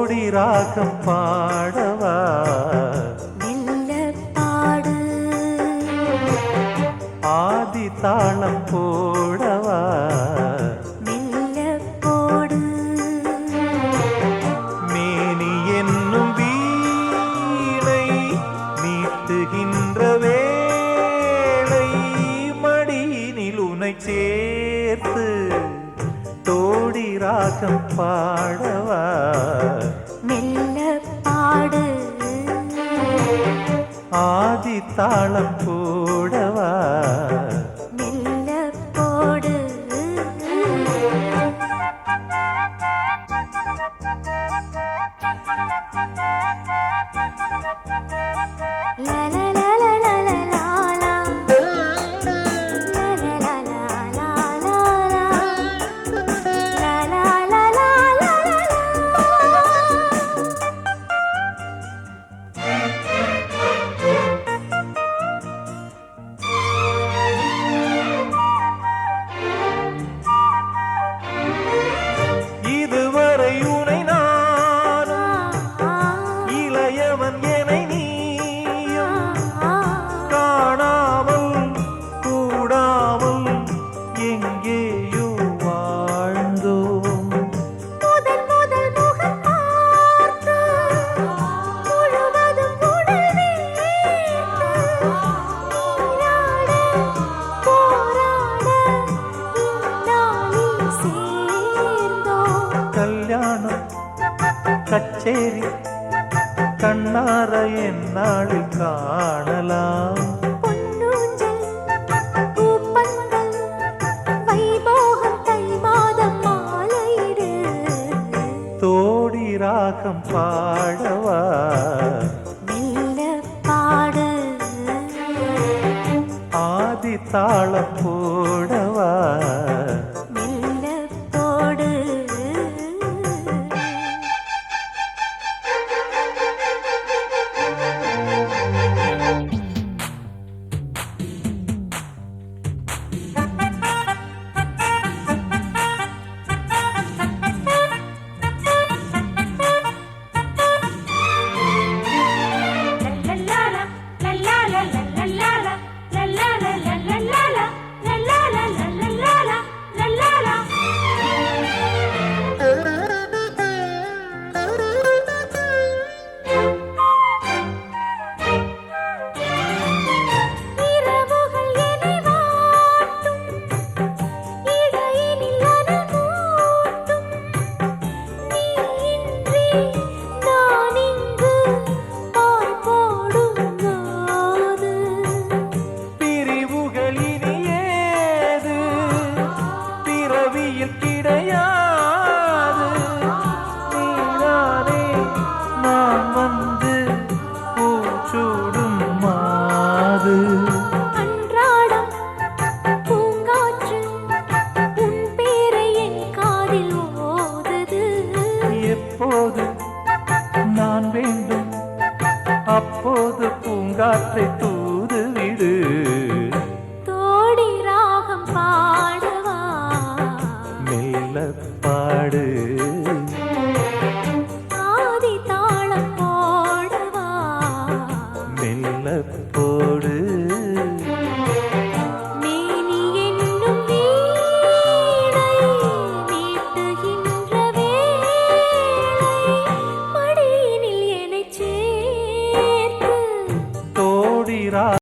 தோடி ராகம் பாடவா மெல்ல பாடு ஆதி தாளம் போடவா மெல்ல போடு மேனி என்னும் வீணை மீட்டுகின்ற வேளை மடியினில் உனை சேர்த்து தோடி ராகம் பாடவா மெல்ல பாடு ஆதி தாளம் போடவா மெல்ல போடு இதுவரை உனை நானும் இளையவன் என நீயும் காணாமல் கூடாமல் எங்கேயோ வாழ்ந்தோம் முதல் முதல் முகம் பார்த்து முழுவதும் உடல் வேர்த்து நீராட போராட இந்நாளில் சேர்ந்தோம் கல்யாணம் கச்சேரி கண்ணார என்னாளில் காணலாம் பொன்னூஞ்சல் பூப்பந்தல் வைபோகம் தை மாதம் மாலையிடு தோடி ராகம் பாடவா மெல்ல பாடு ஆதி தாளம் போடவா மெல்ல போடு இரவுகள் என்னை வாட்டும் இடையினில் அனல் மூட்டும் நீ இன்றி நான் இங்கு பாய் போடும் நாது பிரிவுகள் இனி ஏது பிறவியில் கிடையாது நீதானே நான் வந்து பூச்சூடும் மாது அன்றாடம் பூங்காற்று உன் பேரை என் காதில் ஓதுது எப்போது நான் வேண்டும் அப்போது பூங்காற்றை